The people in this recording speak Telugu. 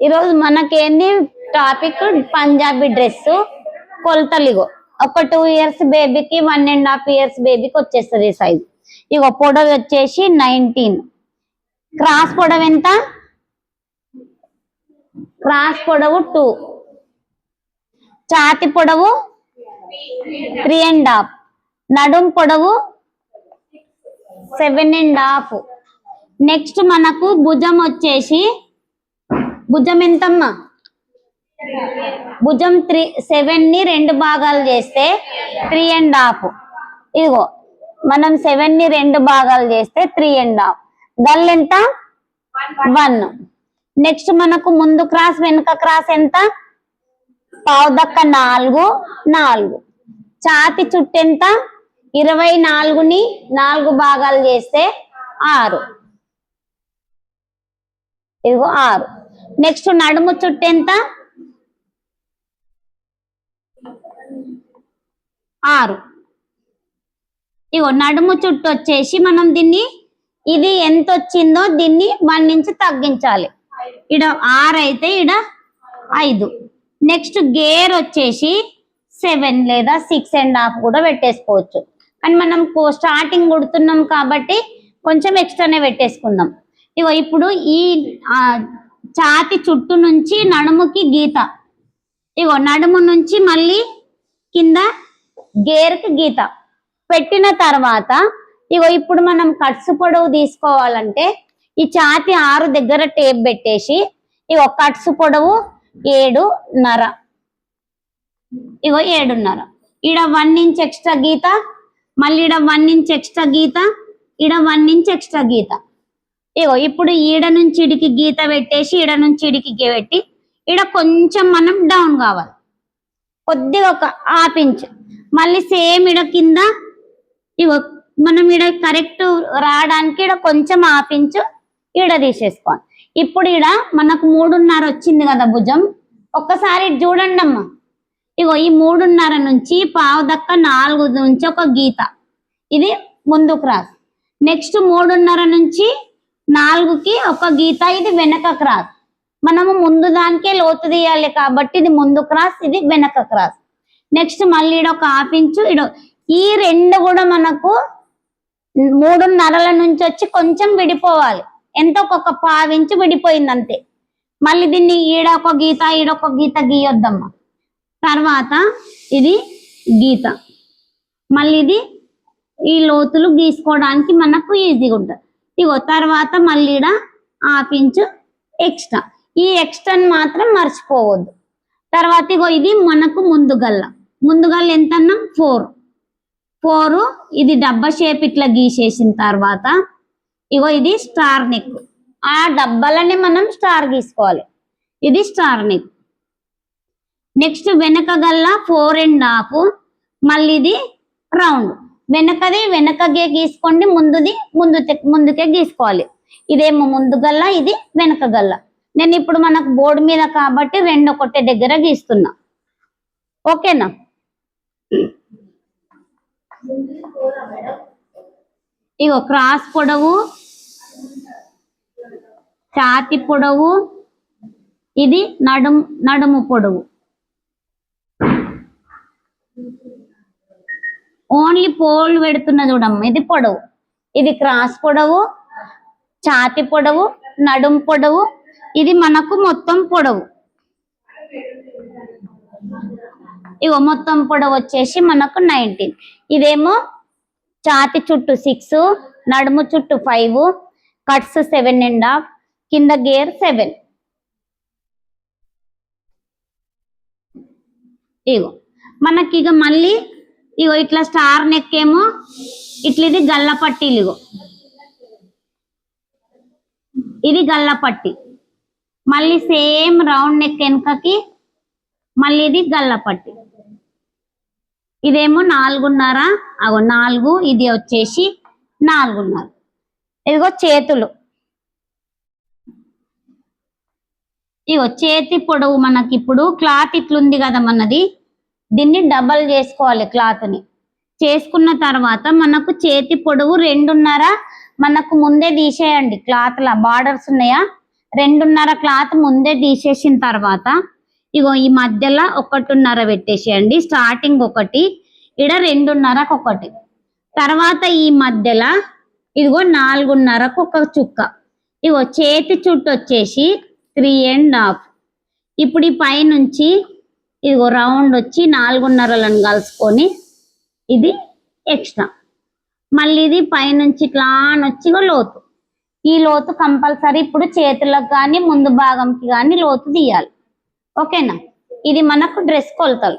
ఈరోజు మనకేంది టాపిక్ పంజాబీ డ్రెస్ కొలతలు. ఇగో ఒక 2 years బేబీకి 1.5 years బేబీకి వచ్చేస్తుంది సైజ్. ఇగో పొడవు వచ్చేసి 19. క్రాస్ పొడవు ఎంత? క్రాస్ పొడవు 2. ఛాతి పొడవు 3.5. నడుం పొడవు 7.5. నెక్స్ట్ మనకు భుజం వచ్చేసి భుజం ఎంతమ్మా? భుజం 7 ని 2 భాగాలు చేస్తే 3.5. ఇదిగో మనం 7 ని 2 భాగాలు చేస్తే 3.5. గల్ ఎంత? 1. నెక్స్ట్ మనకు ముందు క్రాస్ వెనుక క్రాస్ ఎంత? పావుదక్క 4. ఛాతి చుట్టూ ఎంత? 24 ని 4 భాగాలు చేస్తే 6. ఇదిగో 6. నెక్స్ట్ నడుము చుట్టూ ఎంత? 6. ఇగో నడుము చుట్టూ వచ్చేసి మనం దీన్ని ఇది ఎంత వచ్చిందో దీన్ని 1 ఇంచ్ తగ్గించాలి. ఇడ 6 అయితే ఇడ 5. నెక్స్ట్ గేర్ వచ్చేసి 7 లేదా 6.5 కూడా పెట్టేసుకోవచ్చు. కానీ మనం స్టార్టింగ్ కుడుతున్నాం కాబట్టి కొంచెం ఎక్స్ట్రానే పెట్టేసుకుందాం. ఇగో ఇప్పుడు ఈ ఛాతి చుట్టూ నుంచి నడుముకి గీత. ఇగో నడుము నుంచి మళ్ళీ కింద గేర్కి గీత పెట్టిన తర్వాత ఇగో ఇప్పుడు మనం కట్స్ పొడవు తీసుకోవాలంటే ఈ ఛాతి 6 దగ్గర టేప్ పెట్టేసి ఇగో కట్స్ పొడవు 7.5. ఇగో 7.5. ఈడ 1 ఇంచ్ ఎక్స్ట్రా గీత, మళ్ళీ ఈడ 1 ఇంచ్ ఎక్స్ట్రా గీత, ఈడ 1 ఇంచ్ ఎక్స్ట్రా గీత. ఇగో ఇప్పుడు ఈడ నుంచి ఇడికి గీత పెట్టేసి ఈడ నుంచి ఇడికి పెట్టి ఈడ కొంచెం మనం డౌన్ కావాలి, కొద్దిగా ఒక 1/2 ఇంచ్. మళ్ళీ సేమ్ ఈడ కింద ఇగో మనం ఈడ కరెక్ట్ రావడానికి ఈడ కొంచెం 1/2 ఇంచ్ ఈడ తీసేసుకోవాలి. ఇప్పుడు ఈడ మనకు 3.5 వచ్చింది కదా భుజం. ఒక్కసారి చూడండి అమ్మా. ఇగో ఈ 3.5 నుంచి పావుదక్క 4 నుంచి ఒక గీత, ఇది ముందు క్రాస్. నెక్స్ట్ 3.5 నుంచి 4కి ఒక గీత, ఇది వెనక క్రాస్. మనము ముందు దానికే లోతు తీయాలి కాబట్టి ఇది ముందు క్రాస్, ఇది వెనక క్రాస్. నెక్స్ట్ మళ్ళీ ఈడ ఒక 1/2 ఇంచు. ఈ 2 కూడా మనకు 3.5 నుంచి వచ్చి కొంచెం విడిపోవాలి. ఎంత? ఒక 1/2 ఇంచు విడిపోయింది అంతే. మళ్ళీ దీన్ని ఈడ ఒక గీత, ఈడ ఒక గీత గీయొద్దమ్మా. తర్వాత ఇది గీత, మళ్ళీ ఇది ఈ లోతులు గీసుకోవడానికి మనకు ఈజీగా ఉంటుంది. ఇగో తర్వాత మళ్ళీ ఈడ 1/2 ఇంచు ఎక్స్ట్రా. ఈ ఎక్స్ట్రాని మాత్రం మర్చిపోవద్దు. తర్వాత ఇగో ఇది మనకు ముందుగల్ల ఎంతన్నా 4. ఇది డబ్బా షేప్ ఇట్లా గీసేసిన తర్వాత ఇగో ఇది స్టార్ నెక్. ఆ డబ్బాలనే మనం స్టార్ గీసుకోవాలి. ఇది స్టార్ నెక్. నెక్స్ట్ వెనక గల్ల 4.5. మళ్ళీ ఇది రౌండ్. వెనకది వెనకగే గీసుకోండి, ముందుది ముందుకే గీసుకోవాలి. ఇదేమో ముందు గల్ల, ఇది వెనక గల్ల. నేను ఇప్పుడు మనకు బోర్డు మీద కాబట్టి 2 ఒకటే దగ్గర గీస్తున్నా. ఓకేనా? ఇగో క్రాస్ పొడవు, ఛాతి పొడవు, ఇది నడుము పొడవు. ఓన్లీ పోల్ పెడుతున్న చూడమ్మ. ఇది పొడవు, ఇది క్రాస్ పొడవు, ఛాతి పొడవు, నడుం పొడవు, ఇది మనకు మొత్తం పొడవు. ఇగో మొత్తం పొడవు వచ్చేసి మనకు 19. ఇదేమో ఛాతి చుట్టూ 6, నడుము చుట్టూ 5, కట్స్ 7.5, కింద గేర్ 7. ఇగో మనకి ఇక మళ్ళీ ఇగో ఇట్లా స్టార్ నెక్ ఏమో ఇట్లా, ఇది గల్ల పట్టీలు. ఇగో ఇది గల్ల పట్టి. మళ్ళీ సేమ్ రౌండ్ నెక్ వెనుకకి మళ్ళీ ఇది గల్ల పట్టి. ఇదేమో 4.5. అగో 4, ఇది వచ్చేసి 4.5. ఇదిగో చేతులు. ఇగో చేతి పొడవు మనకి ఇప్పుడు క్లాత్ ఇట్లుంది కదా మనది, దీన్ని డబల్ చేసుకోవాలి క్లాత్ని. చేసుకున్న తర్వాత మనకు చేతి పొడవు 2.5 మనకు ముందే తీసేయండి. క్లాత్ లా బార్డర్స్ ఉన్నాయా, 2.5 క్లాత్ ముందే తీసేసిన తర్వాత ఇగో ఈ మధ్యలో 1.5 పెట్టేసేయండి. స్టార్టింగ్ ఒకటి, ఇడ 2.5కు ఒకటి, తర్వాత ఈ మధ్యలో ఇదిగో 4.5కు ఒక చుక్క. ఇగో చేతి చుట్టు వచ్చేసి 3.5. ఇప్పుడు ఈ పైనుంచి ఇదిగో రౌండ్ వచ్చి 4.5లను కలుసుకొని ఇది ఎక్స్ట్రా, మళ్ళీ ఇది పైనుంచి ఇట్లా వచ్చి లోతు. ఈ లోతు కంపల్సరీ ఇప్పుడు చేతులకు కానీ ముందు భాగంకి కానీ లోతు తీయాలి. ఓకేనా? ఇది మనకు డ్రెస్ కొలతలు.